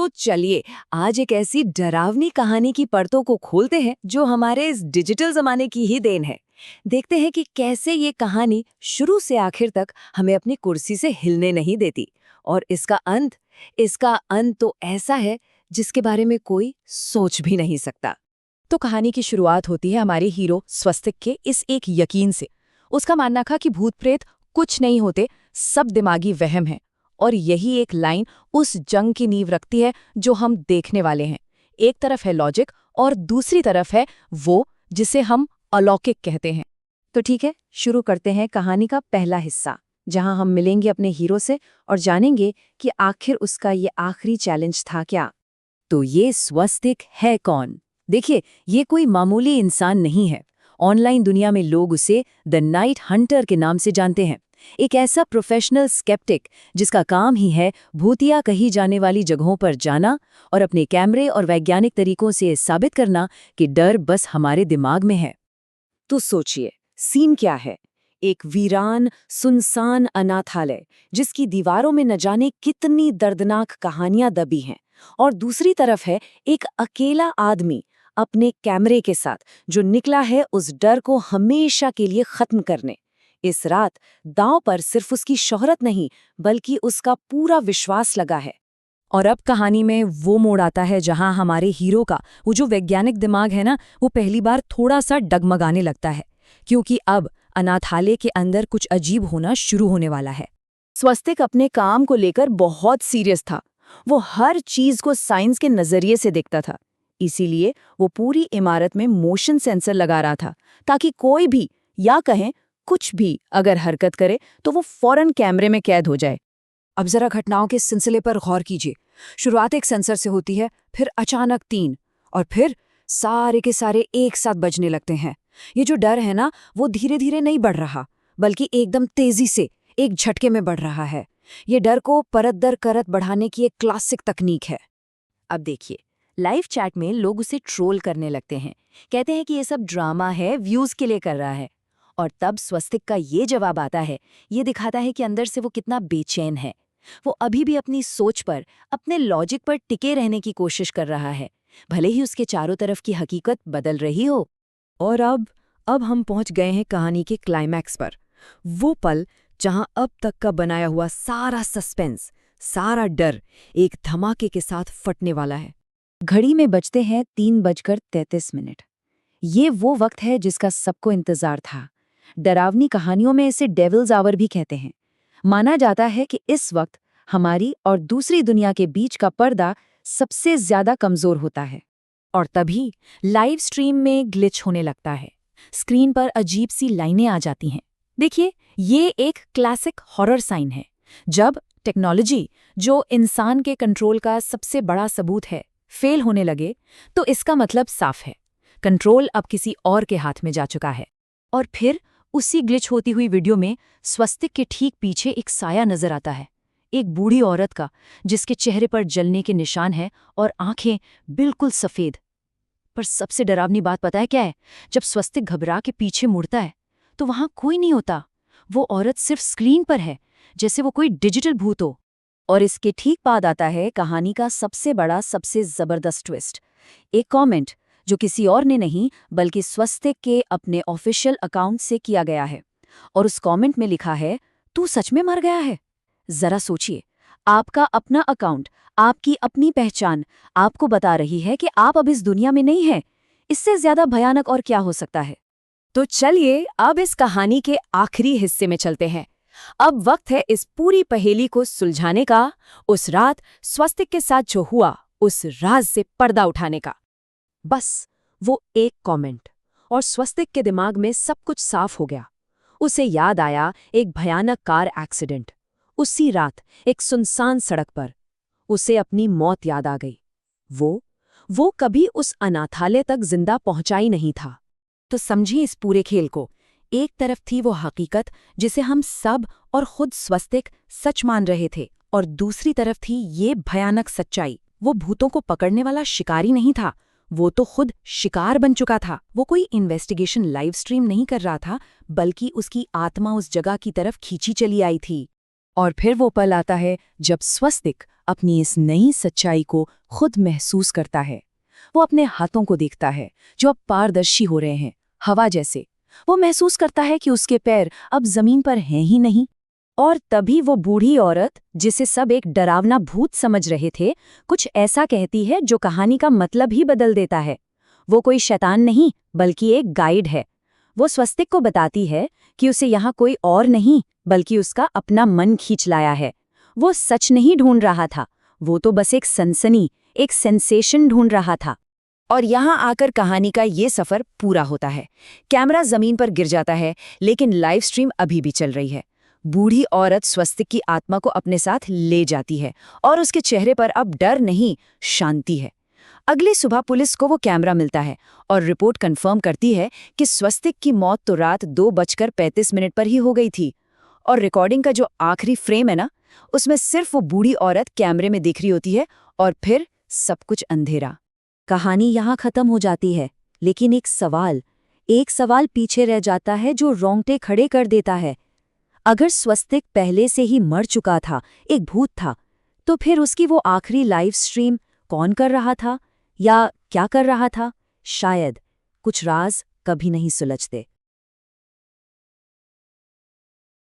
तो चलिए आज एक ऐसी डरावनी कहानी की परतों को खोलते हैं जो हमारे इस डिजिटल जमाने की ही देन है। देखते हैं कि कैसे ये कहानी शुरू से आखिर तक हमें अपनी कुर्सी से हिलने नहीं देती। और इसका अंत तो ऐसा है जिसके बारे में कोई सोच भी नहीं सकता। तो कहानी की शुरुआत होती है हमारे हीरो स्वस्तिक के इस एक यकीन से। उसका मानना था कि भूत प्रेत कुछ नहीं होते, सब दिमागी वहम है। और यही एक लाइन उस जंग की नींव रखती है जो हम देखने वाले हैं। एक तरफ है लॉजिक और दूसरी तरफ है वो जिसे हम अलौकिक कहते हैं। तो ठीक है, शुरू करते हैं कहानी का पहला हिस्सा, जहां हम मिलेंगे अपने हीरो से और जानेंगे कि आखिर उसका ये आखिरी चैलेंज था क्या। तो ये स्वस्तिक है कौन? देखिए, ये कोई मामूली इंसान नहीं है। ऑनलाइन दुनिया में लोग उसे द नाइट हंटर के नाम से जानते हैं। एक ऐसा प्रोफेशनल स्केप्टिक जिसका काम ही है भूतिया कही जाने वाली जगहों पर जाना और अपने कैमरे और वैज्ञानिक तरीकों से साबित करना कि डर बस हमारे दिमाग में है। तो सोचिए, सीन क्या है? एक वीरान, सुनसान अनाथालय जिसकी दीवारों में न जाने कितनी दर्दनाक कहानियां दबी हैं, और दूसरी तरफ है एक अकेला आदमी अपने कैमरे के साथ जो निकला है उस डर को हमेशा के लिए खत्म करने। इस रात दांव पर सिर्फ उसकी शोहरत नहीं बल्कि उसका पूरा विश्वास लगा है। और अब कहानी में वो मोड़ आता है जहां हमारे हीरो का वो जो वैज्ञानिक दिमाग है ना, वो पहली बार थोड़ा सा डगमगाने लगता है, क्योंकि अब अनाथालय के अंदर कुछ अजीब होना शुरू होने वाला है। स्वस्तिक अपने काम को लेकर बहुत सीरियस था। वो हर चीज को साइंस के नजरिए से देखता था। इसीलिए वो पूरी इमारत में मोशन सेंसर लगा रहा था, ताकि कोई भी या कहें कुछ भी अगर हरकत करे तो वो फौरन कैमरे में कैद हो जाए। अब जरा घटनाओं के सिलसिले पर गौर कीजिए। शुरुआत एक सेंसर से होती है, फिर अचानक 3, और फिर सारे के सारे एक साथ बजने लगते हैं। ये जो डर है ना, वो धीरे धीरे नहीं बढ़ रहा, बल्कि एकदम तेजी से एक झटके में बढ़ रहा है। ये डर को परत दर करत बढ़ाने की एक क्लासिक तकनीक है। अब देखिए, लाइव चैट में लोग उसे ट्रोल करने लगते हैं, कहते हैं कि ये सब ड्रामा है, व्यूज के लिए कर रहा है। और तब स्वस्तिक का ये जवाब आता है। ये दिखाता है कि अंदर से वो कितना बेचैन है। वो अभी भी अपनी सोच पर, अपने लॉजिक पर टिके रहने की कोशिश कर रहा है, भले ही उसके चारों तरफ की हकीकत बदल रही हो। और अब हम पहुंच गए हैं कहानी के क्लाइमैक्स पर। वो पल जहां अब तक का बनाया हुआ सारा सस्पेंस, सारा डर एक धमाके के साथ फटने वाला है। घड़ी में बजते हैं 3:33। ये वो वक्त है जिसका सबको इंतजार था। डरावनी कहानियों में इसे डेविल्स आवर भी कहते हैं। माना जाता है कि इस वक्त हमारी और दूसरी दुनिया के बीच का पर्दा सबसे ज्यादा कमजोर होता है। और तभी लाइव स्ट्रीम में ग्लिच होने लगता है। स्क्रीन पर अजीब सी लाइनें आ जाती हैं। देखिए, ये एक क्लासिक हॉरर साइन है। जब टेक्नोलॉजी, जो इंसान के कंट्रोल का सबसे बड़ा सबूत है, फेल होने लगे, तो इसका मतलब साफ है, कंट्रोल अब किसी और के हाथ में जा चुका है। और फिर उसी ग्लिच होती हुई वीडियो में स्वस्तिक के ठीक पीछे एक साया नजर आता है, एक बूढ़ी औरत का, जिसके चेहरे पर जलने के निशान हैं और आंखें बिल्कुल सफेद। पर सबसे डरावनी बात पता है क्या है? जब स्वस्तिक घबरा के पीछे मुड़ता है तो वहां कोई नहीं होता। वो औरत सिर्फ स्क्रीन पर है, जैसे वो कोई डिजिटल भूत हो। और इसके ठीक बाद आता है कहानी का सबसे बड़ा, सबसे जबरदस्त ट्विस्ट। एक कमेंट जो किसी और ने नहीं बल्कि स्वस्तिक के अपने ऑफिशियल अकाउंट से किया गया है। और उस कमेंट में लिखा है, तू सच में मर गया है। जरा सोचिए, आपका अपना अकाउंट, आपकी अपनी पहचान आपको बता रही है कि आप अब इस दुनिया में नहीं हैं। इससे ज्यादा भयानक और क्या हो सकता है? तो चलिए अब इस कहानी के आखिरी हिस्से में चलते हैं। अब वक्त है इस पूरी पहेली को सुलझाने का, उस रात स्वस्तिक के साथ जो हुआ उस राज से पर्दा उठाने का। बस वो एक कमेंट और स्वस्तिक के दिमाग में सब कुछ साफ हो गया। उसे याद आया एक भयानक कार एक्सीडेंट, उसी रात एक सुनसान सड़क पर। उसे अपनी मौत याद आ गई। वो कभी उस अनाथालय तक जिंदा पहुंचा ही नहीं था। तो समझिए इस पूरे खेल को। एक तरफ थी वो हकीकत जिसे हम सब और खुद स्वस्तिक सच मान रहे थे, और दूसरी तरफ थी ये भयानक सच्चाई। वो भूतों को पकड़ने वाला शिकारी नहीं था, वो तो खुद शिकार बन चुका था। वो कोई इन्वेस्टिगेशन लाइव स्ट्रीम नहीं कर रहा था, बल्कि उसकी आत्मा उस जगह की तरफ खींची चली आई थी। और फिर वो पल आता है जब स्वस्तिक अपनी इस नई सच्चाई को खुद महसूस करता है। वो अपने हाथों को देखता है जो अब पारदर्शी हो रहे हैं, हवा जैसे। वो महसूस करता है कि उसके पैर अब जमीन पर हैं ही नहीं। और तभी वो बूढ़ी औरत, जिसे सब एक डरावना भूत समझ रहे थे, कुछ ऐसा कहती है जो कहानी का मतलब ही बदल देता है। वो कोई शैतान नहीं, बल्कि एक गाइड है। वो स्वस्तिक को बताती है कि उसे यहाँ कोई और नहीं, बल्कि उसका अपना मन खींच लाया है। वो सच नहीं ढूंढ रहा था, वो तो बस एक सनसनी, एक सेंसेशन ढूंढ रहा था। और यहाँ आकर कहानी का ये सफर पूरा होता है। कैमरा जमीन पर गिर जाता है, लेकिन लाइव स्ट्रीम अभी भी चल रही है। बूढ़ी औरत स्वस्तिक की आत्मा को अपने साथ ले जाती है और उसके चेहरे पर अब डर नहीं, शांति है। अगली सुबह पुलिस को वो कैमरा मिलता है और रिपोर्ट कंफर्म करती है कि स्वस्तिक की मौत तो रात 2:35 पर ही हो गई थी। और रिकॉर्डिंग का जो आखिरी फ्रेम है ना, उसमें सिर्फ वो बूढ़ी औरत कैमरे में दिख रही होती है और फिर सब कुछ अंधेरा। कहानी यहाँ खत्म हो जाती है, लेकिन एक सवाल पीछे रह जाता है जो रोंगटे खड़े कर देता है। अगर स्वस्तिक पहले से ही मर चुका था, एक भूत था, तो फिर उसकी वो आखिरी लाइव स्ट्रीम कौन कर रहा था या क्या कर रहा था? शायद कुछ राज कभी नहीं सुलझते।